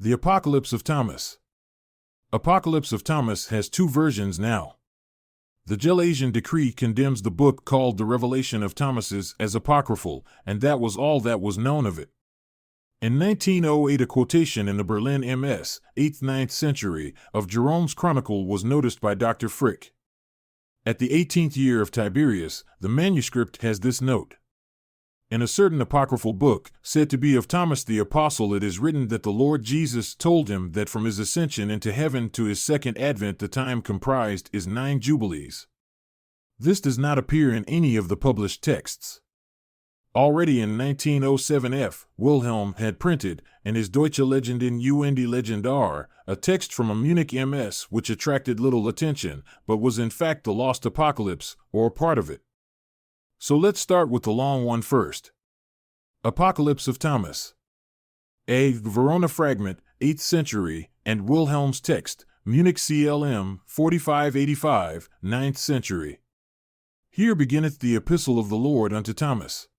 The Apocalypse of Thomas. Apocalypse of Thomas has two versions now. The Gelasian decree condemns the book called the Revelation of Thomas as apocryphal, and that was all that was known of it. In 1908, a quotation in the Berlin MS, 8th-9th century, of Jerome's Chronicle was noticed by Dr. Frick. At the 18th year of Tiberius, the manuscript has this note. In a certain apocryphal book, said to be of Thomas the Apostle, it is written that the Lord Jesus told him that from his ascension into heaven to his second advent the time comprised is 9 jubilees. This does not appear in any of the published texts. Already in 1907 F. Wilhelm had printed, in his Deutsche Legenden und Legendar, a text from a Munich MS which attracted little attention, but was in fact the Lost Apocalypse, or part of it. So let's start with the long one first. Apocalypse of Thomas. A. Verona fragment, 8th century, and Wilhelm's text, Munich Clm, 4585, 9th century. Here beginneth the epistle of the Lord unto Thomas.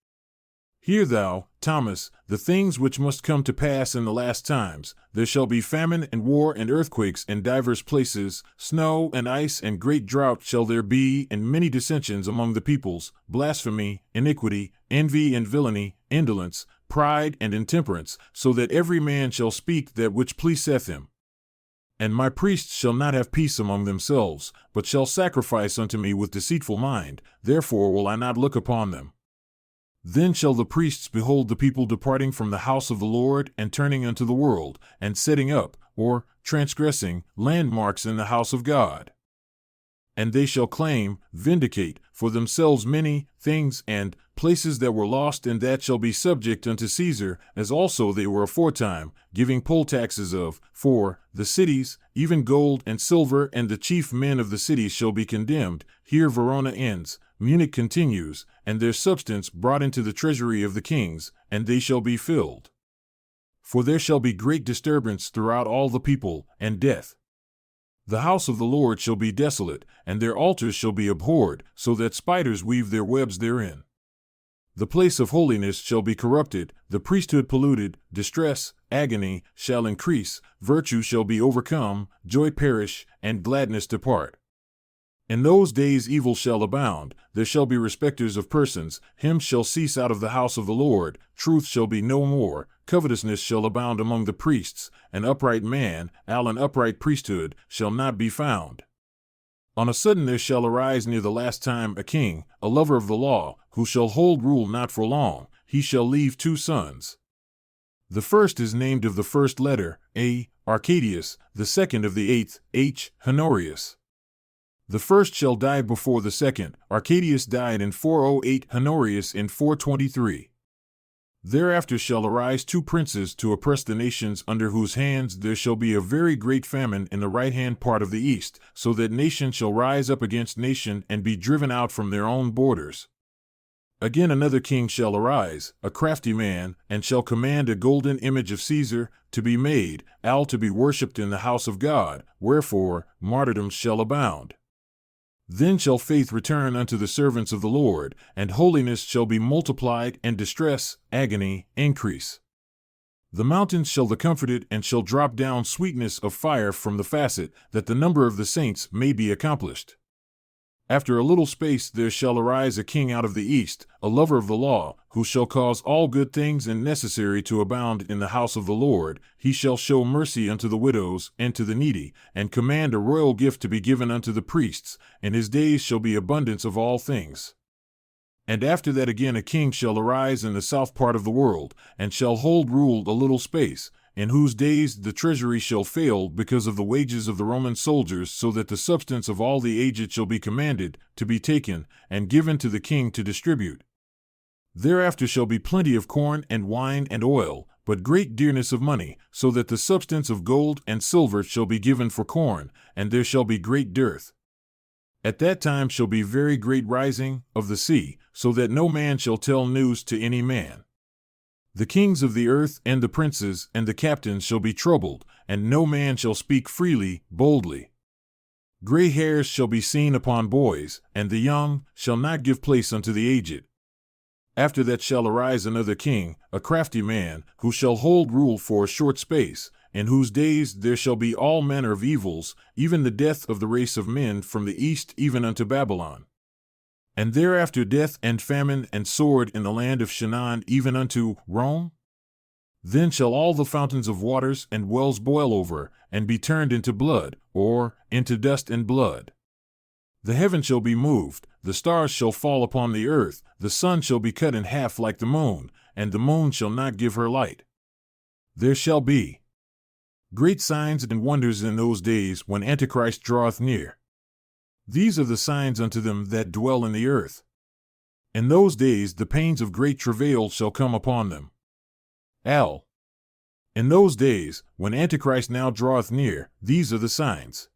Hear thou, Thomas, the things which must come to pass in the last times. There shall be famine and war and earthquakes in divers places, snow and ice and great drought shall there be, and many dissensions among the peoples, blasphemy, iniquity, envy and villainy, indolence, pride and intemperance, so that every man shall speak that which pleaseth him. And my priests shall not have peace among themselves, but shall sacrifice unto me with deceitful mind, therefore will I not look upon them. Then shall the priests behold the people departing from the house of the Lord and turning unto the world, and setting up, or transgressing, landmarks in the house of God. And they shall claim, vindicate, for themselves many things and places that were lost, and that shall be subject unto Caesar, as also they were aforetime, giving poll taxes of, for the cities, even gold and silver, and the chief men of the cities shall be condemned. Here Verona ends. Munich continues, and their substance brought into the treasury of the kings, and they shall be filled. For there shall be great disturbance throughout all the people, and death. The house of the Lord shall be desolate, and their altars shall be abhorred, so that spiders weave their webs therein. The place of holiness shall be corrupted, the priesthood polluted, distress, agony, shall increase, virtue shall be overcome, joy perish, and gladness depart. In those days evil shall abound, there shall be respecters of persons, hymns shall cease out of the house of the Lord, truth shall be no more, covetousness shall abound among the priests, an upright man, an upright priesthood, shall not be found. On a sudden there shall arise near the last time a king, a lover of the law, who shall hold rule not for long, he shall leave 2 sons. The first is named of the first letter, A. Arcadius, the second of the 8th, H. Honorius. The first shall die before the second. Arcadius died in 408, Honorius in 423. Thereafter shall arise 2 princes to oppress the nations, under whose hands there shall be a very great famine in the right-hand part of the east, so that nation shall rise up against nation and be driven out from their own borders. Again another king shall arise, a crafty man, and shall command a golden image of Caesar to be made, to be worshipped in the house of God, wherefore martyrdoms shall abound. Then shall faith return unto the servants of the Lord, and holiness shall be multiplied, and distress, agony, increase. The mountains shall be comforted, and shall drop down sweetness of fire from the facet, that the number of the saints may be accomplished. After a little space there shall arise a king out of the east, a lover of the law, who shall cause all good things and necessary to abound in the house of the Lord. He shall show mercy unto the widows and to the needy, and command a royal gift to be given unto the priests. In his days shall be abundance of all things. And after that again a king shall arise in the south part of the world, and shall hold rule a little space, in whose days the treasury shall fail because of the wages of the Roman soldiers, so that the substance of all the aged shall be commanded to be taken, and given to the king to distribute. Thereafter shall be plenty of corn and wine and oil, but great dearness of money, so that the substance of gold and silver shall be given for corn, and there shall be great dearth. At that time shall be very great rising of the sea, so that no man shall tell news to any man. The kings of the earth and the princes and the captains shall be troubled, and no man shall speak freely, boldly. Gray hairs shall be seen upon boys, and the young shall not give place unto the aged. After that shall arise another king, a crafty man, who shall hold rule for a short space, in whose days there shall be all manner of evils, even the death of the race of men from the east even unto Babylon. And thereafter death and famine and sword in the land of Shinar even unto Rome? Then shall all the fountains of waters and wells boil over, and be turned into blood, or into dust and blood. The heaven shall be moved, the stars shall fall upon the earth, the sun shall be cut in half like the moon, and the moon shall not give her light. There shall be great signs and wonders in those days when Antichrist draweth near. These are the signs unto them that dwell in the earth. In those days the pains of great travail shall come upon them. In those days, when Antichrist now draweth near, these are the signs.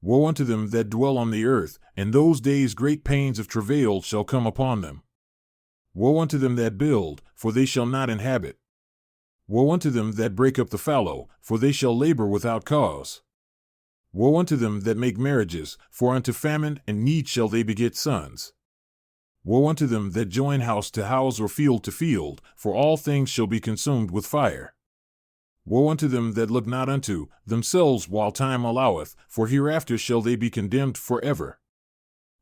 Woe unto them that dwell on the earth, in those days great pains of travail shall come upon them. Woe unto them that build, for they shall not inhabit. Woe unto them that break up the fallow, for they shall labor without cause. Woe unto them that make marriages, for unto famine and need shall they beget sons. Woe unto them that join house to house or field to field, for all things shall be consumed with fire. Woe unto them that look not unto themselves while time alloweth, for hereafter shall they be condemned forever.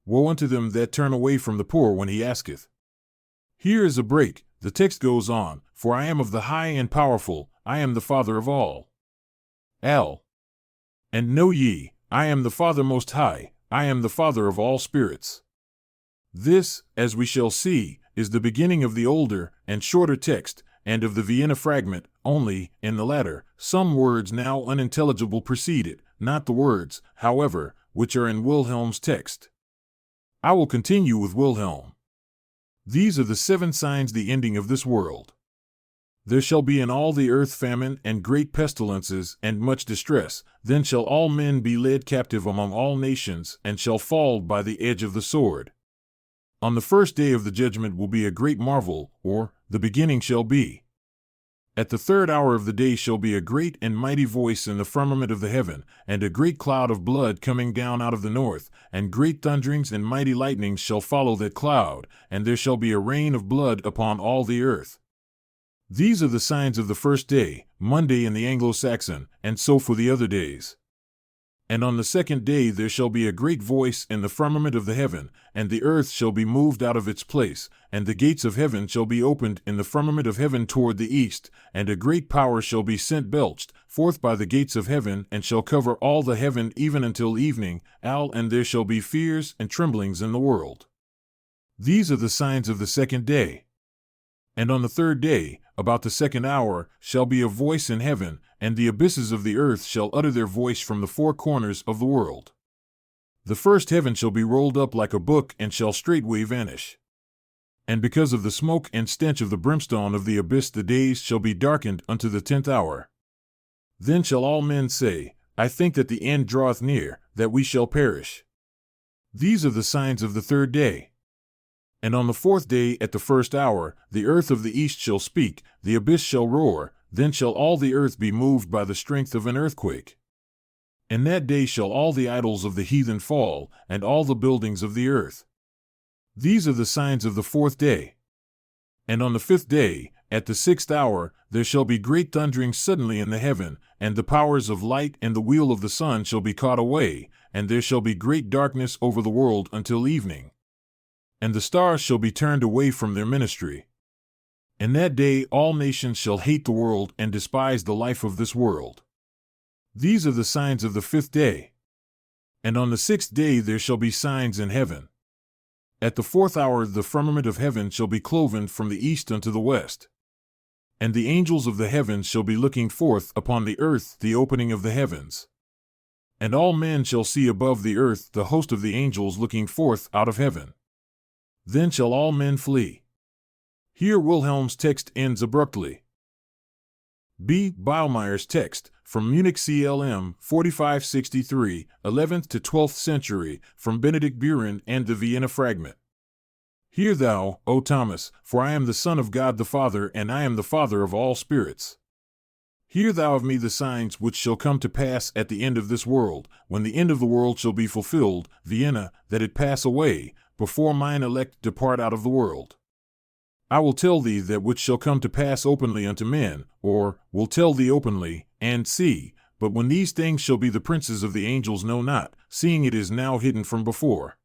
Woe unto them that turn away from the poor when he asketh. Here is a break, the text goes on, for I am of the high and powerful, I am the Father of all. And know ye, I am the Father most high, I am the Father of all spirits. This, as we shall see, is the beginning of the older and shorter text, and of the Vienna fragment, only, in the latter, some words now unintelligible preceded, not the words, however, which are in Wilhelm's text. I will continue with Wilhelm. These are the 7 signs the ending of this world. There shall be in all the earth famine and great pestilences and much distress, then shall all men be led captive among all nations, and shall fall by the edge of the sword. On the first day of the judgment will be a great marvel, or, the beginning shall be. At the 3rd hour of the day shall be a great and mighty voice in the firmament of the heaven, and a great cloud of blood coming down out of the north, and great thunderings and mighty lightnings shall follow that cloud, and there shall be a rain of blood upon all the earth. These are the signs of the first day, Monday in the Anglo-Saxon, and so for the other days. And on the 2nd day there shall be a great voice in the firmament of the heaven, and the earth shall be moved out of its place, and the gates of heaven shall be opened in the firmament of heaven toward the east, and a great power shall be sent belched forth by the gates of heaven, and shall cover all the heaven even until evening, and there shall be fears and tremblings in the world. These are the signs of the 2nd day. And on the 3rd day, about the 2nd hour, shall be a voice in heaven, and the abysses of the earth shall utter their voice from the 4 corners of the world. The first heaven shall be rolled up like a book, and shall straightway vanish. And because of the smoke and stench of the brimstone of the abyss the days shall be darkened unto the 10th hour. Then shall all men say, I think that the end draweth near, that we shall perish. These are the signs of the 3rd day. And on the 4th day at the 1st hour, the earth of the east shall speak, the abyss shall roar, then shall all the earth be moved by the strength of an earthquake. In that day shall all the idols of the heathen fall, and all the buildings of the earth. These are the signs of the 4th day. And on the 5th day, at the 6th hour, there shall be great thunderings suddenly in the heaven, and the powers of light and the wheel of the sun shall be caught away, and there shall be great darkness over the world until evening. And the stars shall be turned away from their ministry. In that day all nations shall hate the world and despise the life of this world. These are the signs of the 5th day. And on the 6th day there shall be signs in heaven. At the 4th hour the firmament of heaven shall be cloven from the east unto the west. And the angels of the heavens shall be looking forth upon the earth the opening of the heavens. And all men shall see above the earth the host of the angels looking forth out of heaven. Then shall all men flee. Here Wilhelm's text ends abruptly. Bihlmeyer's text, from Munich Clm, 4563, 11th to 12th century, from Benedictbeuren and the Vienna fragment. Hear thou, O Thomas, for I am the Son of God the Father, and I am the Father of all spirits. Hear thou of me the signs which shall come to pass at the end of this world, when the end of the world shall be fulfilled, Vienna, that it pass away, before mine elect depart out of the world. I will tell thee that which shall come to pass openly unto men, or will tell thee openly, and see. But when these things shall be, the princes of the angels know not, seeing it is now hidden from before.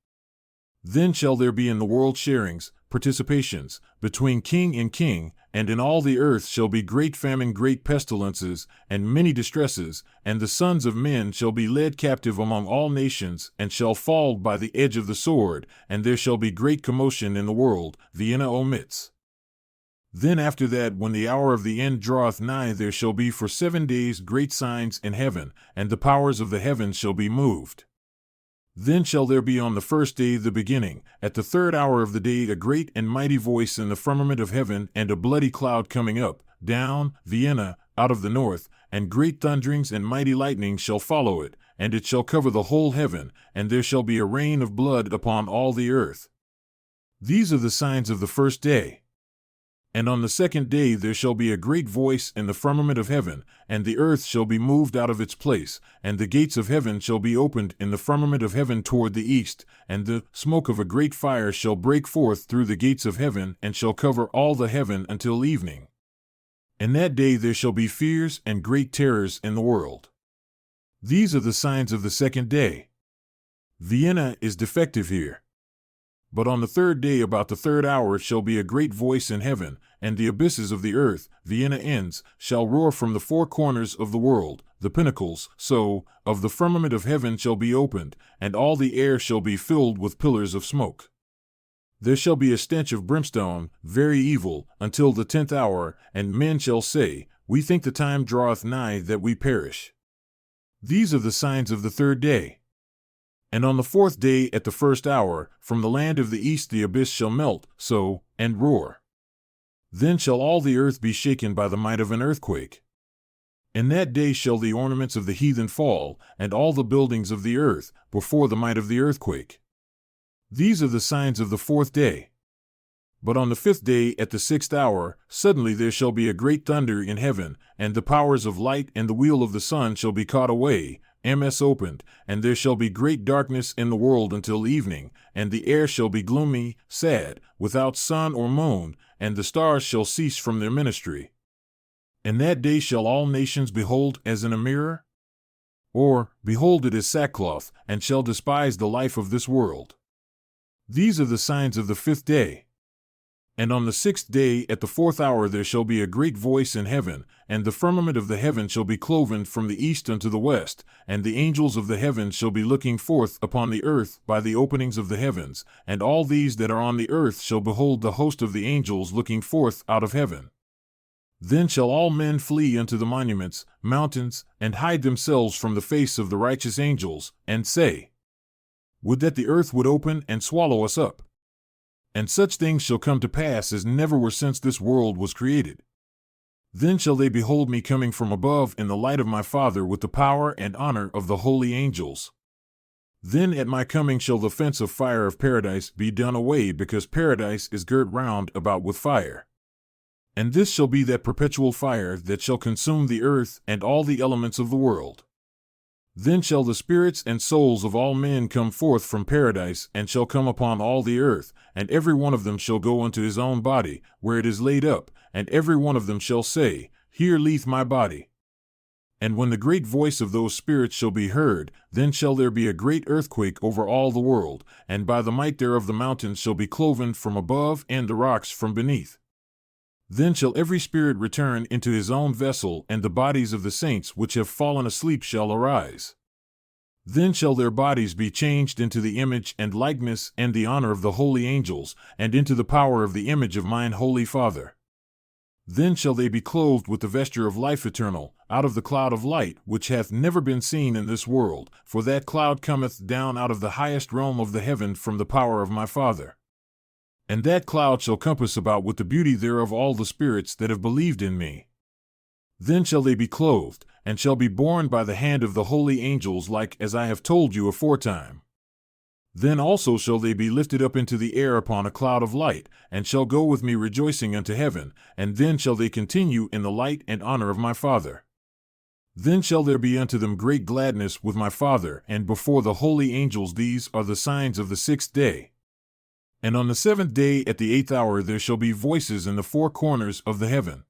Then shall there be in the world sharings, participations, between king and king, and in all the earth shall be great famine, great pestilences, and many distresses, and the sons of men shall be led captive among all nations, and shall fall by the edge of the sword, and there shall be great commotion in the world. Vienna omits. Then after that, when the hour of the end draweth nigh, there shall be for 7 days great signs in heaven, and the powers of the heavens shall be moved. Then shall there be on the first day the beginning, at the 3rd hour of the day, a great and mighty voice in the firmament of heaven, and a bloody cloud coming up, down, Vienna, out of the north, and great thunderings and mighty lightnings shall follow it, and it shall cover the whole heaven, and there shall be a rain of blood upon all the earth. These are the signs of the first day. And on the 2nd day there shall be a great voice in the firmament of heaven, and the earth shall be moved out of its place, and the gates of heaven shall be opened in the firmament of heaven toward the east, and the smoke of a great fire shall break forth through the gates of heaven, and shall cover all the heaven until evening. In that day there shall be fears and great terrors in the world. These are the signs of the 2nd day. Vienna is defective here. But on the 3rd day, about the 3rd hour, shall be a great voice in heaven, and the abysses of the earth, Vienna ends, shall roar from the 4 corners of the world, the pinnacles, of the firmament of heaven shall be opened, and all the air shall be filled with pillars of smoke. There shall be a stench of brimstone, very evil, until the 10th hour, and men shall say, We think the time draweth nigh that we perish. These are the signs of the 3rd day. And on the 4th day at the 1st hour, from the land of the east the abyss shall melt, and roar. Then shall all the earth be shaken by the might of an earthquake. In that day shall the ornaments of the heathen fall, and all the buildings of the earth, before the might of the earthquake. These are the signs of the 4th day. But on the 5th day at the 6th hour, suddenly there shall be a great thunder in heaven, and the powers of light and the wheel of the sun shall be caught away, MS opened, and there shall be great darkness in the world until evening, and the air shall be gloomy, sad, without sun or moon, and the stars shall cease from their ministry. In that day shall all nations behold as in a mirror? Or, behold it as sackcloth, and shall despise the life of this world. These are the signs of the 5th day. And on the 6th day at the 4th hour there shall be a great voice in heaven, and the firmament of the heaven shall be cloven from the east unto the west, and the angels of the heavens shall be looking forth upon the earth by the openings of the heavens, and all these that are on the earth shall behold the host of the angels looking forth out of heaven. Then shall all men flee unto the monuments, mountains, and hide themselves from the face of the righteous angels, and say, Would that the earth would open and swallow us up. And such things shall come to pass as never were since this world was created. Then shall they behold me coming from above in the light of my Father with the power and honor of the holy angels. Then at my coming shall the fence of fire of paradise be done away, because paradise is girt round about with fire. And this shall be that perpetual fire that shall consume the earth and all the elements of the world. Then shall the spirits and souls of all men come forth from paradise, and shall come upon all the earth, and every one of them shall go unto his own body, where it is laid up, and every one of them shall say, Here lieth my body. And when the great voice of those spirits shall be heard, then shall there be a great earthquake over all the world, and by the might thereof the mountains shall be cloven from above, and the rocks from beneath. Then shall every spirit return into his own vessel, and the bodies of the saints which have fallen asleep shall arise. Then shall their bodies be changed into the image and likeness and the honor of the holy angels, and into the power of the image of mine holy Father. Then shall they be clothed with the vesture of life eternal, out of the cloud of light, which hath never been seen in this world, for that cloud cometh down out of the highest realm of the heaven from the power of my Father. And that cloud shall compass about with the beauty thereof all the spirits that have believed in me. Then shall they be clothed, and shall be borne by the hand of the holy angels, like as I have told you aforetime. Then also shall they be lifted up into the air upon a cloud of light, and shall go with me rejoicing unto heaven, and then shall they continue in the light and honor of my Father. Then shall there be unto them great gladness with my Father, and before the holy angels. These are the signs of the 6th day. And on the 7th day at the 8th hour there shall be voices in the 4 corners of the heaven.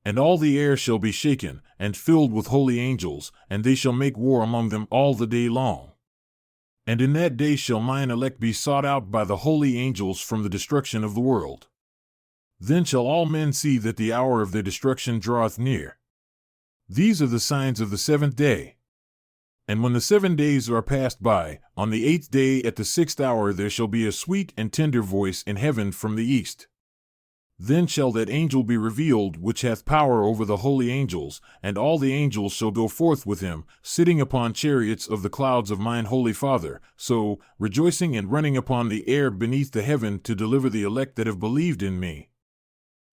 And all the air shall be shaken, and filled with holy angels, and they shall make war among them all the day long. And in that day shall mine elect be sought out by the holy angels from the destruction of the world. Then shall all men see that the hour of their destruction draweth near. These are the signs of the 7th day. And when the 7 days are passed by, on the 8th day at the 6th hour there shall be a sweet and tender voice in heaven from the east. Then shall that angel be revealed which hath power over the holy angels, and all the angels shall go forth with him, sitting upon chariots of the clouds of mine holy Father, so, rejoicing and running upon the air beneath the heaven to deliver the elect that have believed in me.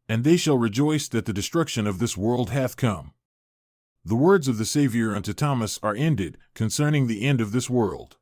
And they shall rejoice that the destruction of this world hath come. The words of the Savior unto Thomas are ended, concerning the end of this world.